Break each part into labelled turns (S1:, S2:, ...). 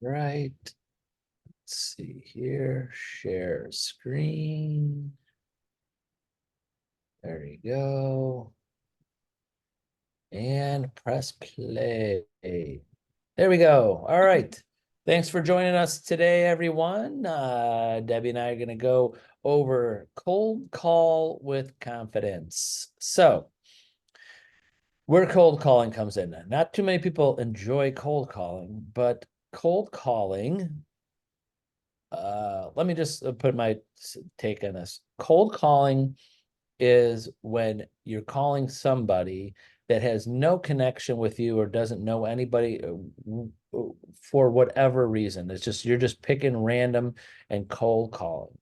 S1: Right. Let's see here. Share screen. There you go. And press play. There we go. All right. Thanks for joining us today, everyone. Debbie and I are going to go over cold call with confidence. So, where cold calling comes in. Not too many people enjoy cold calling, but cold calling, let me just put my take on this. Cold calling is when you're calling somebody that has no connection with you or doesn't know anybody for whatever reason. It's just you're just picking random and cold calling.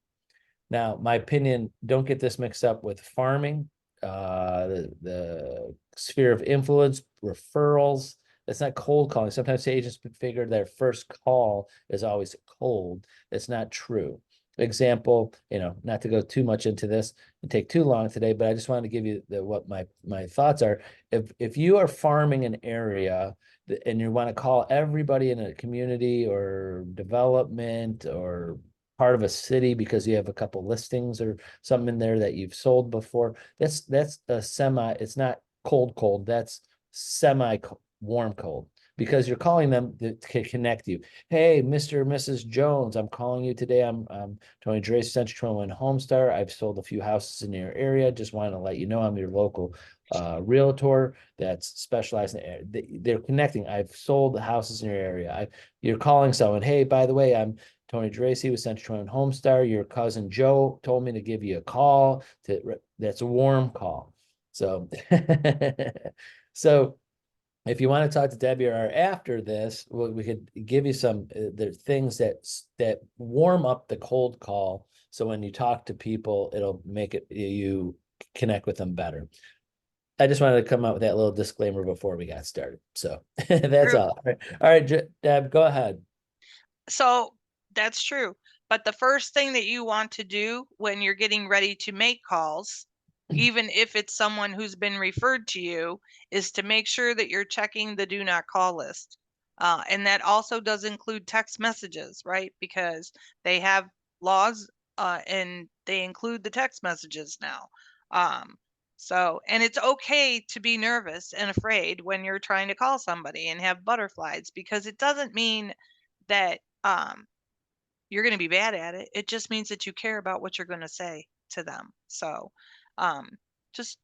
S1: Now, my opinion, don't get this mixed up with farming, the sphere of influence, referrals. That's not cold calling. Sometimes agents figure their first call is always cold. That's not true. Example, not to go too much into this and take too long today, but I just wanted to give you what my thoughts are. If you are farming an area and you want to call everybody in a community or development or part of a city because you have a couple listings or something in there that you've sold before, that's a semi, it's not cold, that's semi warm cold because you're calling them to connect you. Hey, Mr. and Mrs. Jones, I'm calling you today. I'm Tony Drace, Century 21 Homestar. I've sold a few houses in your area. Just wanted to let you know I'm your local realtor that's specialized in they're connecting. I've sold houses in your area. You're calling someone, hey, by the way, I'm Tony Dracy with Century 21 Homestar. Your cousin Joe told me to give you a call. That's a warm call. So, so if you want to talk to Debbie or after this, we could give you some the things that warm up the cold call. So when you talk to people, it'll make you connect with them better. I just wanted to come out with that little disclaimer before we got started. So that's
S2: True.
S1: all right, Deb, go ahead.
S2: So that's true. But the first thing that you want to do when you're getting ready to make calls, even if it's someone who's been referred to you, is to make sure that you're checking the do not call list. And that also does include text messages, right? Because they have laws and they include the text messages now. And it's okay to be nervous and afraid when you're trying to call somebody and have butterflies, because it doesn't mean that you're going to be bad at it. It just means that you care about what you're going to say to them. So um, just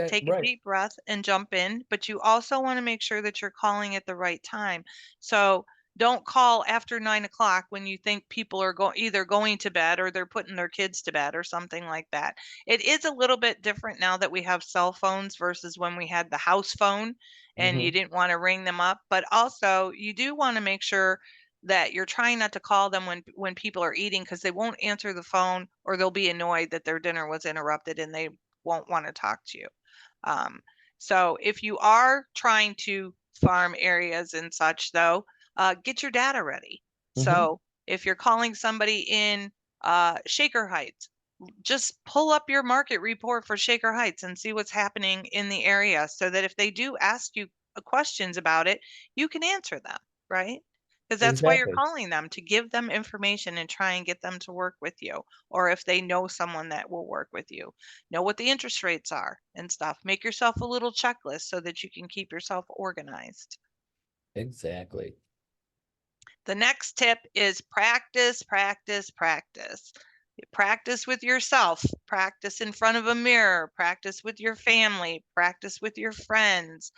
S2: take a
S1: Right.
S2: deep breath and jump in, but you also want to make sure that you're calling at the right time. So don't call after 9 o'clock when you think people are either going to bed or they're putting their kids to bed or something like that. It is a little bit different now that we have cell phones versus when we had the house phone and you didn't want to ring them up. But also, you do want to make sure that you're trying not to call them when people are eating, because they won't answer the phone or they'll be annoyed that their dinner was interrupted and they won't want to talk to you. Um, so if you are trying to farm areas and such, though, get your data ready. So if you're calling somebody in Shaker Heights, just pull up your market report for Shaker Heights and see what's happening in the area, so that if they do ask you questions about it, you can answer them, right? Because that's why you're
S1: Exactly.
S2: calling them, to give them information and try and get them to work with you. Or if they know someone that will work with you, know what the interest rates are and stuff. Make yourself a little checklist so that you can keep yourself organized.
S1: Exactly.
S2: The next tip is practice, practice, practice. Practice with yourself, practice in front of a mirror, practice with your family, practice with your friends.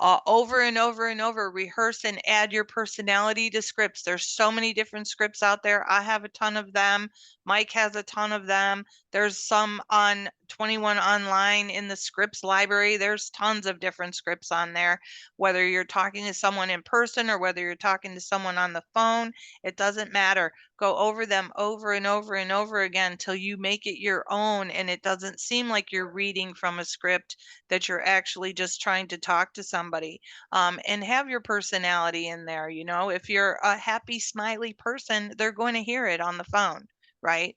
S2: Over and over and over, rehearse and add your personality to scripts. There's so many different scripts out there. I have a ton of them. Mike has a ton of them. There's some on 21 Online in the scripts library. There's tons of different scripts on there. Whether you're talking to someone in person or whether you're talking to someone on the phone, it doesn't matter. Go over them over and over and over again until you make it your own and it doesn't seem like you're reading from a script, that you're actually just trying to talk to somebody. And have your personality in there. If you're a happy, smiley person, they're going to hear it on the phone, right?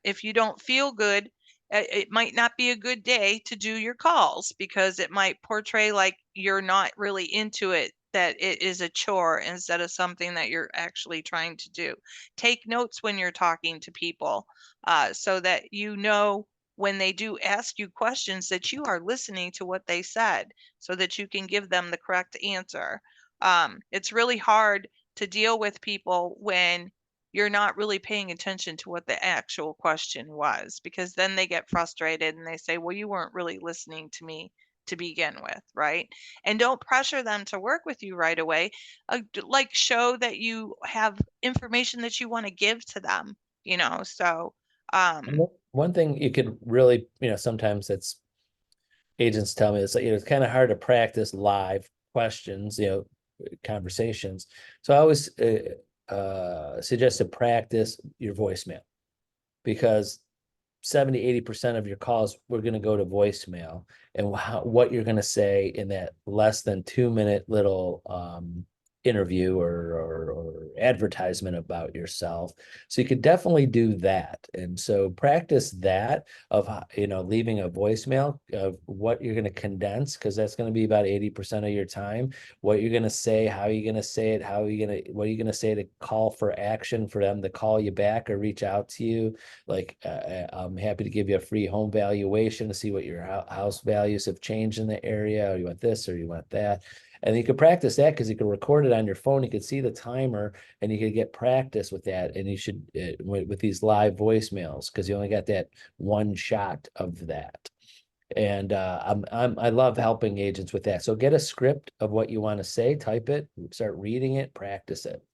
S2: If you don't feel good, it might not be a good day to do your calls, because it might portray like you're not really into it that it is a chore instead of something that you're actually trying to do. Take notes when you're talking to people, so that you know when they do ask you questions that you are listening to what they said so that you can give them the correct answer. It's really hard to deal with people when you're not really paying attention to what the actual question was, because then they get frustrated and they say, well, you weren't really listening to me to begin with, right? And don't pressure them to work with you right away. Like, show that you have information that you want to give to them, you know. So
S1: And one thing you could really, sometimes it's agents tell me it's like, it's kind of hard to practice live questions, conversations. So I always suggest to practice your voicemail, because 70-80% of your calls we're going to go to voicemail, and what you're going to say in that less than 2-minute little interview or advertisement about yourself. So you could definitely do that. And so practice that of, leaving a voicemail of what you're going to condense, because that's going to be about 80% of your time. What you're going to say, how you're going to say it, what are you going to say to call for action for them to call you back or reach out to you. Like, I'm happy to give you a free home valuation to see what your house values have changed in the area. Or you want this or you want that. And you could practice that because you could record it on your phone. You could see the timer and you could get practice with that. And you should, with these live voicemails, because you only got that one shot of that. And I love helping agents with that. So get a script of what you want to say, type it, start reading it, practice it.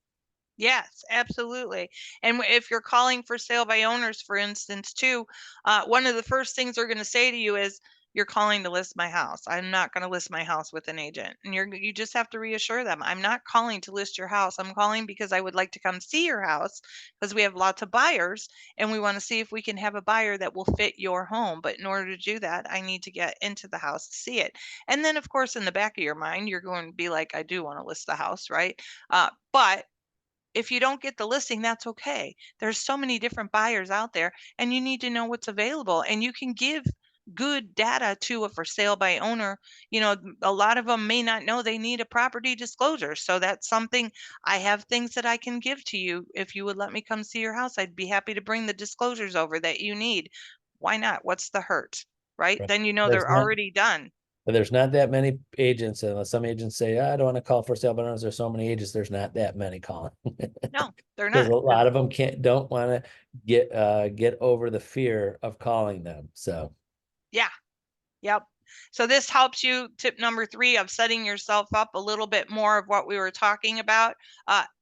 S2: Yes, absolutely. And if you're calling for sale by owners, for instance, too, one of the first things they're going to say to you is, "You're calling to list my house. I'm not going to list my house with an agent." And you just have to reassure them, "I'm not calling to list your house. I'm calling because I would like to come see your house, because we have lots of buyers and we want to see if we can have a buyer that will fit your home. But in order to do that, I need to get into the house to see it." And then, of course, in the back of your mind, you're going to be like, "I do want to list the house," right? But if you don't get the listing, that's okay. There's so many different buyers out there, and you need to know what's available. And you can give good data to a for sale by owner. A lot of them may not know they need a property disclosure. So that's something, I have things that I can give to you. If you would let me come see your house, I'd be happy to bring the disclosures over that you need. Why not? What's the hurt? Right?
S1: Right.
S2: Then you know
S1: There's
S2: they're
S1: not
S2: already done.
S1: But there's not that many agents, and some agents say, I don't want to call for sale, but there's so many agents, there's not that many calling.
S2: No, they're
S1: Because
S2: not.
S1: a lot of them don't want to get over the fear of calling them. So
S2: Yeah. Yep. So this helps you, tip number 3 of setting yourself up a little bit more of what we were talking about.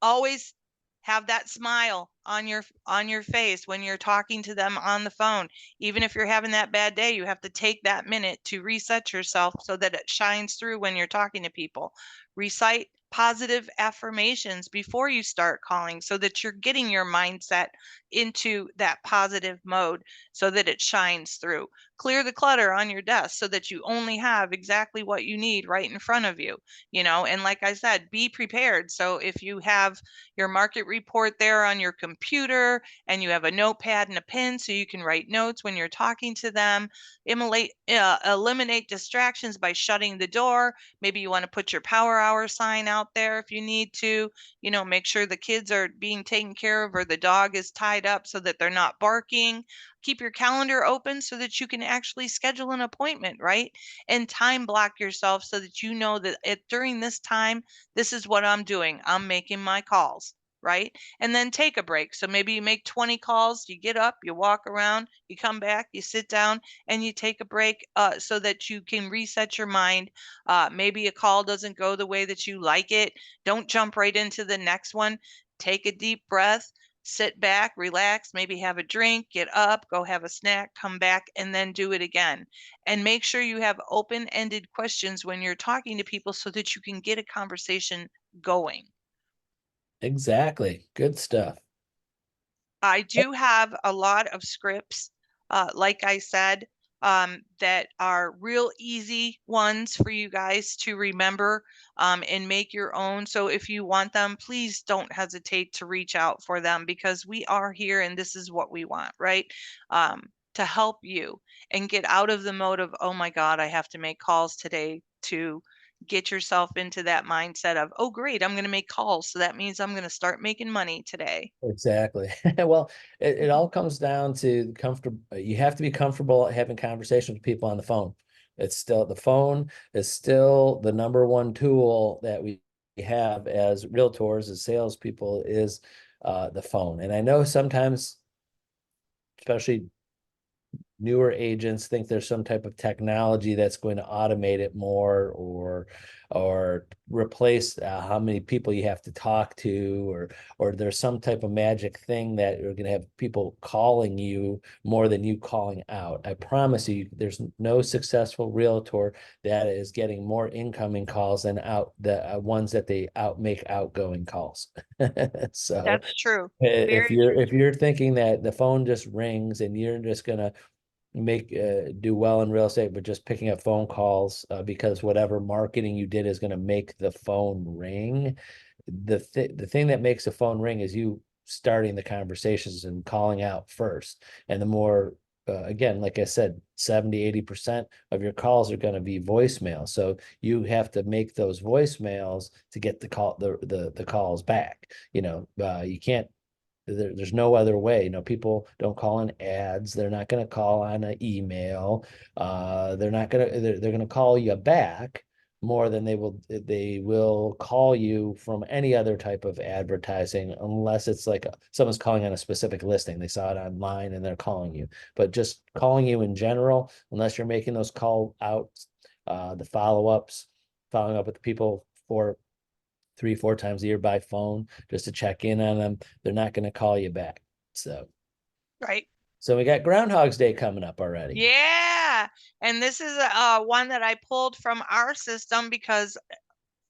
S2: Always have that smile on your face when you're talking to them on the phone. Even if you're having that bad day, you have to take that minute to reset yourself so that it shines through when you're talking to people. Recite positive affirmations before you start calling so that you're getting your mindset into that positive mode so that it shines through. Clear the clutter on your desk so that you only have exactly what you need right in front of you, and like I said, be prepared. So if you have your market report there on your computer and you have a notepad and a pen so you can write notes when you're talking to them, eliminate distractions by shutting the door. Maybe you want to put your power hour sign out there if you need to. Make sure the kids are being taken care of or the dog is tied up so that they're not barking. Keep your calendar open so that you can actually schedule an appointment, right? And time block yourself so that you know that during this time, this is what I'm doing. I'm making my calls, right? And then take a break. So maybe you make 20 calls, you get up, you walk around, you come back, you sit down, and you take a break so that you can reset your mind. Maybe a call doesn't go the way that you like it. Don't jump right into the next one. Take a deep breath, sit back, relax, maybe have a drink, get up, go have a snack, come back, and then do it again. And make sure you have open-ended questions when you're talking to people so that you can get a conversation going.
S1: exactly. Good stuff.
S2: I do have a lot of scripts, like I said, that are real easy ones for you guys to remember and make your own. So if you want them, please don't hesitate to reach out for them because we are here and this is what we want, right? To help you and get out of the mode of, oh my God, I have to make calls today to get yourself into that mindset of, oh, great, I'm going to make calls. So that means I'm going to start making money today.
S1: Exactly. Well, it all comes down to comfortable. You have to be comfortable having conversations with people on the phone. The phone is still the number one tool that we have as realtors, as salespeople, is the phone. And I know sometimes, especially newer agents, think there's some type of technology that's going to automate it more, or replace how many people you have to talk to, or there's some type of magic thing that you're going to have people calling you more than you calling out. I promise you, there's no successful realtor that is getting more incoming calls than out the ones that they make outgoing calls. So
S2: That's true.
S1: if
S2: Very
S1: you're
S2: true.
S1: if you're thinking that the phone just rings and you're just gonna do well in real estate, but just picking up phone calls because whatever marketing you did is going to make the phone ring. The thing that makes the phone ring is you starting the conversations and calling out first. And the more again, like I said, 70-80% of your calls are going to be voicemail. So you have to make those voicemails to get the calls back. You can't there's no other way. People don't call in ads. They're not going to call on an email. They're going to call you back more than they will call you from any other type of advertising, unless it's like someone's calling on a specific listing. They saw it online and they're calling you. But just calling you in general, unless you're making those call outs, the follow-ups, following up with the people for 3-4 times a year by phone just to check in on them, they're not going to call you back. So
S2: Right.
S1: we got Groundhog's Day coming up already.
S2: Yeah. And this is one that I pulled from our system because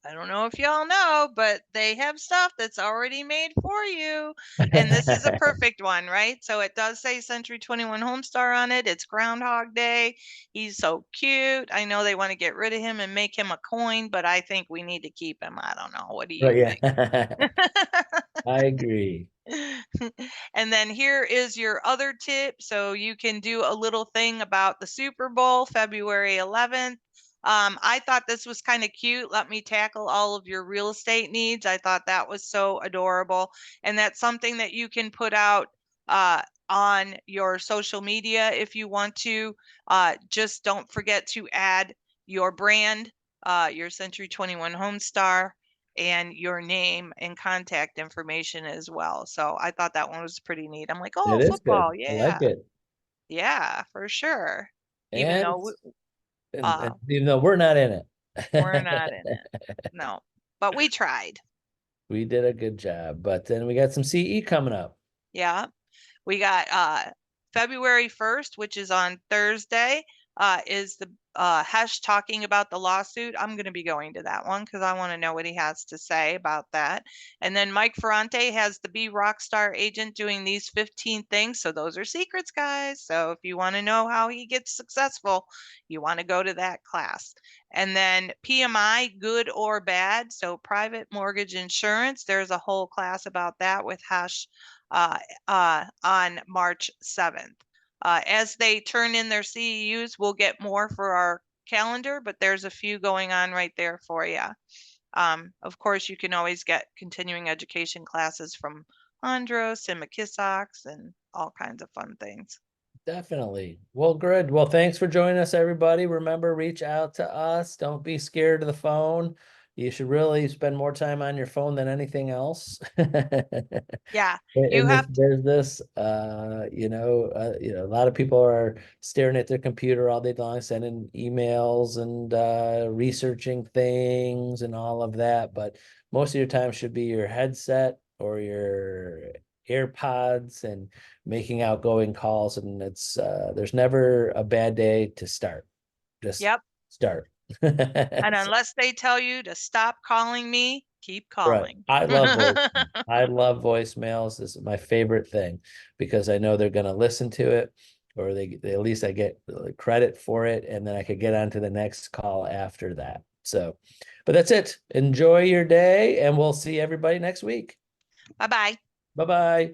S2: I don't know if y'all know, but they have stuff that's already made for you. And this is a perfect one, right? So it does say Century 21 Homestar on it. It's Groundhog Day. He's so cute. I know they want to get rid of him and make him a coin, but I think we need to keep him. I don't know. What do you
S1: Right,
S2: think?
S1: yeah. I agree.
S2: And then here is your other tip. So you can do a little thing about the Super Bowl, February 11th. I thought this was kind of cute. Let me tackle all of your real estate needs. I thought that was so adorable. And that's something that you can put out on your social media if you want to. Just don't forget to add your brand, your Century 21 Homestar, and your name and contact information as well. So I thought that one was pretty neat. I'm like, oh,
S1: It is good.
S2: football,
S1: I like
S2: yeah,
S1: it.
S2: yeah, for sure. Even
S1: And,
S2: though
S1: and even though we're not in
S2: we're not
S1: it,
S2: in it, no, but we tried.
S1: we did a good job. But then we got some CE coming up.
S2: Yeah, we got February 1st, which is on Thursday, is the Hesh talking about the lawsuit. I'm going to be going to that one because I want to know what he has to say about that. And then Mike Ferrante has the Be Rockstar agent doing these 15 things. So those are secrets, guys. So if you want to know how he gets successful, you want to go to that class. And then PMI, good or bad. So private mortgage insurance. There's a whole class about that with Hesh on March 7th. As they turn in their CEUs, we'll get more for our calendar, but there's a few going on right there for you. Of course, you can always get continuing education classes from Andros and McKissox and all kinds of fun things.
S1: Definitely. Well, good. Well, thanks for joining us, everybody. Remember, reach out to us. Don't be scared of the phone. You should really spend more time on your phone than anything else.
S2: Yeah,
S1: In
S2: you
S1: this
S2: have to,
S1: business, a lot of people are staring at their computer all day long, sending emails and researching things and all of that. But most of your time should be your headset or your AirPods and making outgoing calls. And there's never a bad day to start. Just
S2: yep.
S1: start.
S2: And unless they tell you to stop calling me, keep
S1: Right.
S2: calling.
S1: I love voicemails. I love voicemails. This is my favorite thing because I know they're going to listen to it, or they at least I get credit for it, and then I could get on to the next call after that. So, but that's it. Enjoy your day, and we'll see everybody next week.
S2: Bye-bye.
S1: Bye-bye.